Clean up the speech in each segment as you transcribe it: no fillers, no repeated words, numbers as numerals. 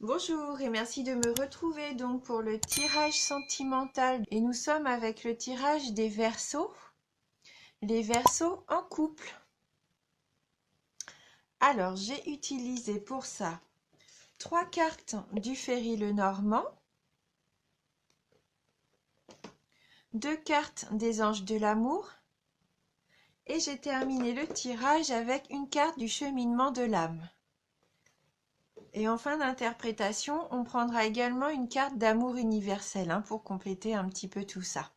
Bonjour et merci de me retrouver donc pour le tirage sentimental. Et nous sommes avec le tirage des Verseaux, les Verseaux en couple. Alors j'ai utilisé pour ça 3 cartes du Ferry Lenormand, 2 cartes des Anges de l'amour et j'ai terminé le tirage avec une carte du Cheminement de l'âme. Et en fin d'interprétation, on prendra également une carte d'amour universel pour compléter un petit peu tout ça.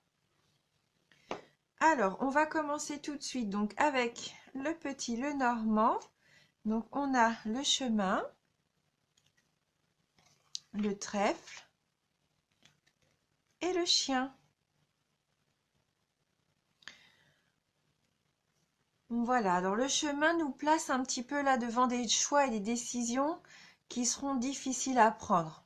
Alors, on va commencer tout de suite donc avec le petit Lenormand. Donc, on a le chemin, le trèfle et le chien. Voilà, alors le chemin nous place un petit peu là devant des choix et des décisions qui seront difficiles à prendre.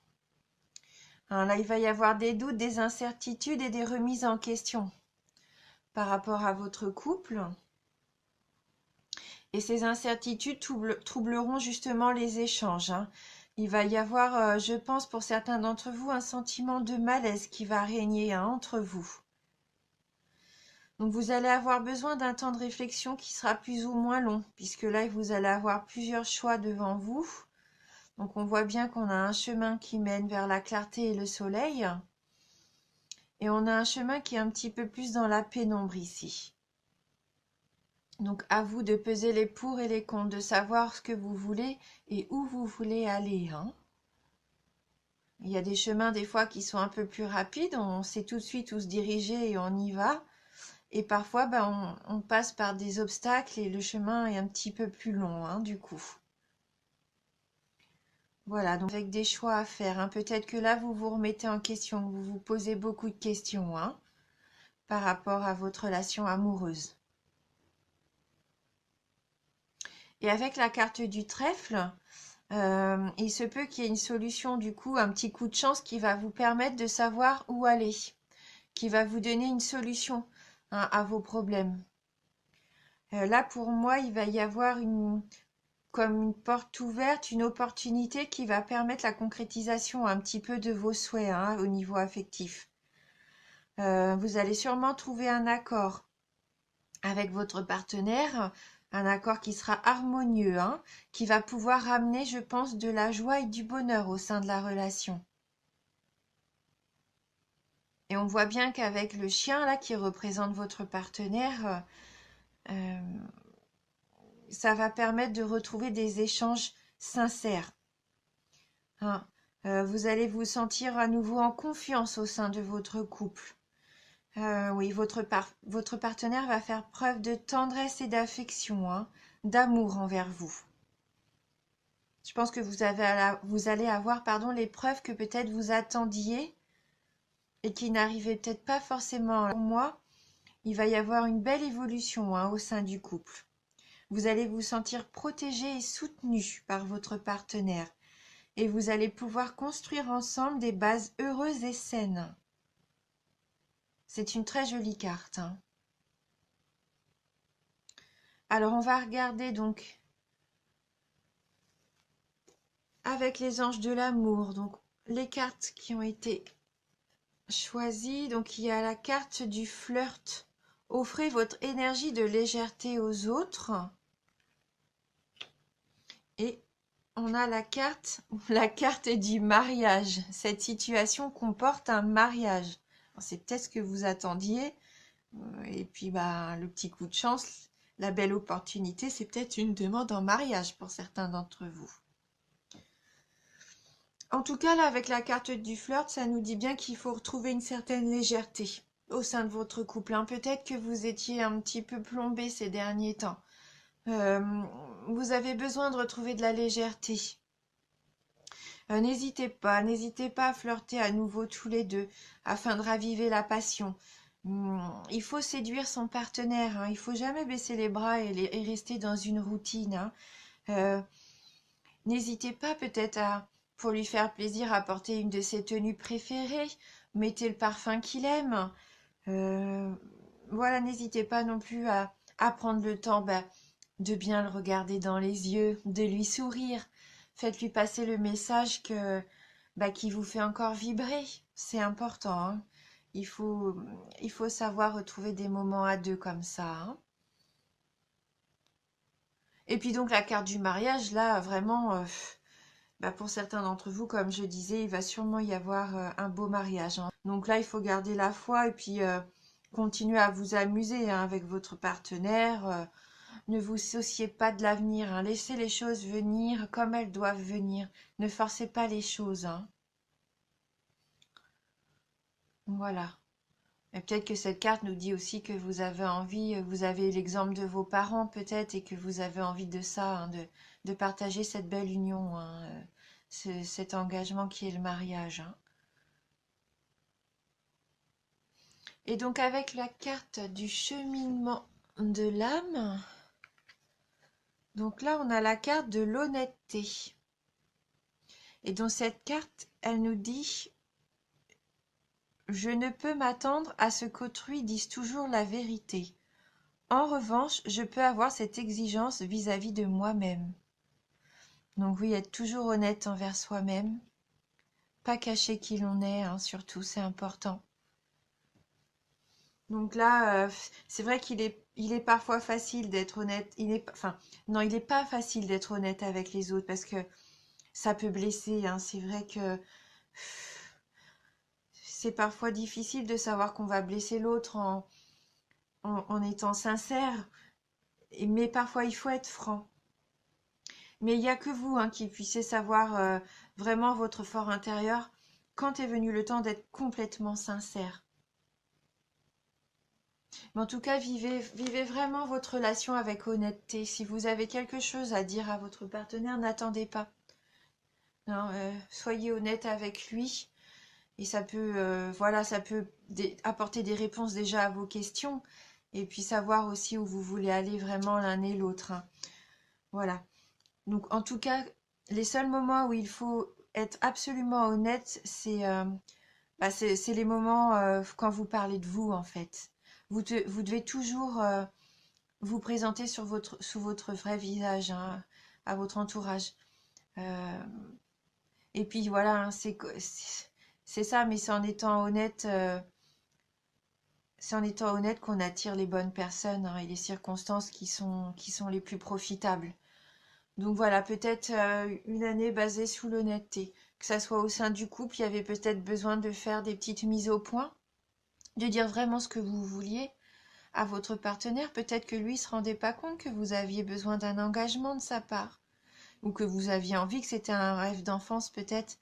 Là, il va y avoir des doutes, des incertitudes et des remises en question par rapport à votre couple. Et ces incertitudes troubleront justement les échanges. Il va y avoir, je pense, pour certains d'entre vous, un sentiment de malaise qui va régner entre vous. Donc vous allez avoir besoin d'un temps de réflexion qui sera plus ou moins long, puisque là, vous allez avoir plusieurs choix devant vous. Donc on voit bien qu'on a un chemin qui mène vers la clarté et le soleil. Et on a un chemin qui est un petit peu plus dans la pénombre ici. Donc à vous de peser les pour et les contre, de savoir ce que vous voulez et où vous voulez aller. Il y a des chemins des fois qui sont un peu plus rapides, on sait tout de suite où se diriger et on y va. Et parfois, on passe par des obstacles et le chemin est un petit peu plus long, du coup. Voilà, donc avec des choix à faire. Peut-être que là, vous vous remettez en question, vous vous posez beaucoup de questions par rapport à votre relation amoureuse. Et avec la carte du trèfle, il se peut qu'il y ait une solution, du coup, un petit coup de chance qui va vous permettre de savoir où aller, qui va vous donner une solution à vos problèmes. Là, pour moi, il va y avoir comme une porte ouverte, une opportunité qui va permettre la concrétisation un petit peu de vos souhaits au niveau affectif. Vous allez sûrement trouver un accord avec votre partenaire, un accord qui sera harmonieux, qui va pouvoir amener, je pense, de la joie et du bonheur au sein de la relation. Et on voit bien qu'avec le chien là qui représente votre partenaire, ça va permettre de retrouver des échanges sincères. Vous allez vous sentir à nouveau en confiance au sein de votre couple. Oui, votre partenaire va faire preuve de tendresse et d'affection, d'amour envers vous. Je pense que vous allez avoir les preuves que peut-être vous attendiez et qui n'arrivaient peut-être pas forcément. Pour moi, il va y avoir une belle évolution au sein du couple. Vous allez vous sentir protégé et soutenu par votre partenaire et vous allez pouvoir construire ensemble des bases heureuses et saines. C'est une très jolie carte. Alors, on va regarder donc avec les anges de l'amour, donc les cartes qui ont été choisies. Donc, il y a la carte du flirt. Offrez votre énergie de légèreté aux autres. Et on a la carte du mariage. Cette situation comporte un mariage. C'est peut-être ce que vous attendiez. Et puis, le petit coup de chance, la belle opportunité, c'est peut-être une demande en mariage pour certains d'entre vous. En tout cas, là, avec la carte du flirt, ça nous dit bien qu'il faut retrouver une certaine légèreté au sein de votre couple. Peut-être que vous étiez un petit peu plombé ces derniers temps. Vous avez besoin de retrouver de la légèreté. N'hésitez pas à flirter à nouveau tous les deux afin de raviver la passion. Il faut séduire son partenaire, il faut jamais baisser les bras et rester dans une routine. N'hésitez pas peut-être pour lui faire plaisir, à porter une de ses tenues préférées. Mettez le parfum qu'il aime. Voilà, n'hésitez pas non plus à prendre le temps de bien le regarder dans les yeux, de lui sourire. Faites-lui passer le message qui vous fait encore vibrer. C'est important, hein. Il faut, il faut savoir retrouver des moments à deux comme ça, hein. Et puis donc la carte du mariage, là, vraiment, pour certains d'entre vous, comme je disais, il va sûrement y avoir un beau mariage, hein. Donc là, il faut garder la foi et puis continuer à vous amuser, hein, avec votre partenaire. Ne vous souciez pas de l'avenir, hein. Laissez les choses venir comme elles doivent venir. Ne forcez pas les choses, hein. Voilà. Et peut-être que cette carte nous dit aussi que vous avez envie, vous avez l'exemple de vos parents peut-être, et que vous avez envie de ça, hein, de partager cette belle union, hein, cet engagement qui est le mariage, hein. Et donc avec la carte du cheminement de l'âme, donc là on a la carte de l'honnêteté. Et dans cette carte, elle nous dit: je ne peux m'attendre à ce qu'autrui dise toujours la vérité. En revanche, je peux avoir cette exigence vis-à-vis de moi-même. Donc oui, être toujours honnête envers soi-même, pas cacher qui l'on est, hein, surtout, c'est important. Donc là, c'est vrai il est parfois facile d'être honnête. Non, il n'est pas facile d'être honnête avec les autres parce que ça peut blesser, hein. C'est vrai que c'est parfois difficile de savoir qu'on va blesser l'autre en étant sincère, mais parfois il faut être franc. Mais il n'y a que vous, hein, qui puissiez savoir vraiment votre fort intérieur quand est venu le temps d'être complètement sincère. Mais en tout cas, vivez vraiment votre relation avec honnêteté. Si vous avez quelque chose à dire à votre partenaire, n'attendez pas. Non, soyez honnête avec lui. Et ça peut, voilà, ça peut apporter des réponses déjà à vos questions. Et puis savoir aussi où vous voulez aller vraiment l'un et l'autre, hein. Voilà. Donc en tout cas, les seuls moments où il faut être absolument honnête, c'est les moments quand vous parlez de vous, en fait. Vous devez toujours vous présenter sous votre vrai visage, hein, à votre entourage. Euh, et puis voilà, hein, c'est ça, mais c'est en étant honnête qu'on attire les bonnes personnes, hein, et les circonstances qui sont les plus profitables. Donc voilà, peut-être une année basée sous l'honnêteté. Que ça soit au sein du couple, il y avait peut-être besoin de faire des petites mises au point, de dire vraiment ce que vous vouliez à votre partenaire. Peut-être que lui ne se rendait pas compte que vous aviez besoin d'un engagement de sa part, ou que vous aviez envie, que c'était un rêve d'enfance peut-être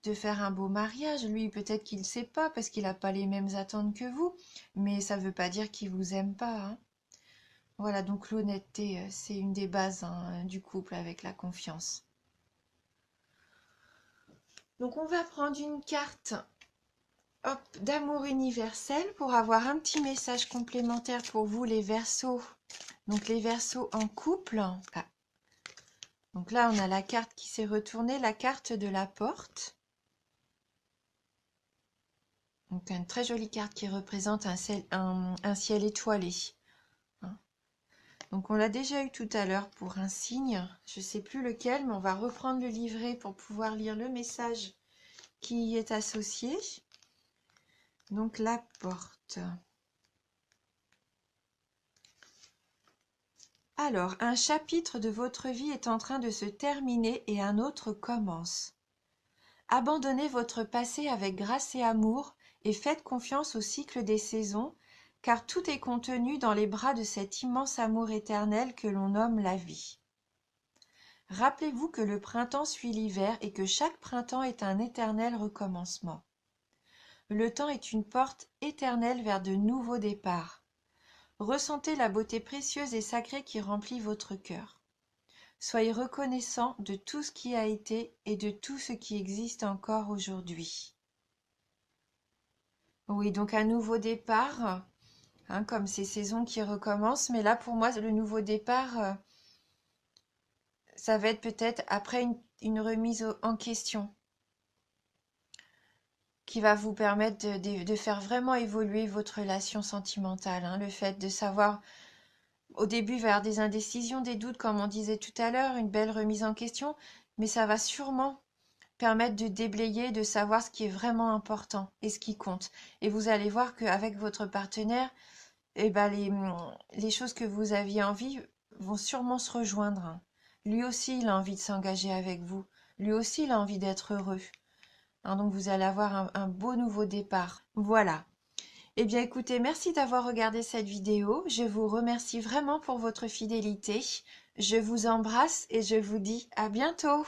de faire un beau mariage. Lui, peut-être qu'il ne sait pas parce qu'il n'a pas les mêmes attentes que vous, mais ça ne veut pas dire qu'il vous aime pas, hein. Voilà, donc l'honnêteté, c'est une des bases, hein, du couple avec la confiance. Donc on va prendre une carte, hop, d'amour universel pour avoir un petit message complémentaire pour vous les Verseaux. Donc les Verseaux en couple. Ah. Donc là on a la carte qui s'est retournée, la carte de la porte. Donc une très jolie carte qui représente un ciel étoilé, hein. Donc on l'a déjà eu tout à l'heure pour un signe, je ne sais plus lequel, mais on va reprendre le livret pour pouvoir lire le message qui y est associé. Donc la porte. Alors, un chapitre de votre vie est en train de se terminer et un autre commence. Abandonnez votre passé avec grâce et amour et faites confiance au cycle des saisons, car tout est contenu dans les bras de cet immense amour éternel que l'on nomme la vie. Rappelez-vous que le printemps suit l'hiver et que chaque printemps est un éternel recommencement. Le temps est une porte éternelle vers de nouveaux départs. Ressentez la beauté précieuse et sacrée qui remplit votre cœur. Soyez reconnaissant de tout ce qui a été et de tout ce qui existe encore aujourd'hui. Oui, donc un nouveau départ, hein, comme ces saisons qui recommencent, mais là pour moi le nouveau départ, ça va être peut-être après une remise en question qui va vous permettre de faire vraiment évoluer votre relation sentimentale, hein, le fait de savoir Au début, il va y avoir des indécisions, des doutes, comme on disait tout à l'heure, une belle remise en question, mais ça va sûrement permettre de déblayer, de savoir ce qui est vraiment important et ce qui compte. Et vous allez voir qu'avec votre partenaire, eh ben les choses que vous aviez envie vont sûrement se rejoindre. Lui aussi, il a envie de s'engager avec vous. Lui aussi, il a envie d'être heureux. Hein, donc, vous allez avoir un beau nouveau départ. Voilà. Eh bien, écoutez, merci d'avoir regardé cette vidéo. Je vous remercie vraiment pour votre fidélité. Je vous embrasse et je vous dis à bientôt.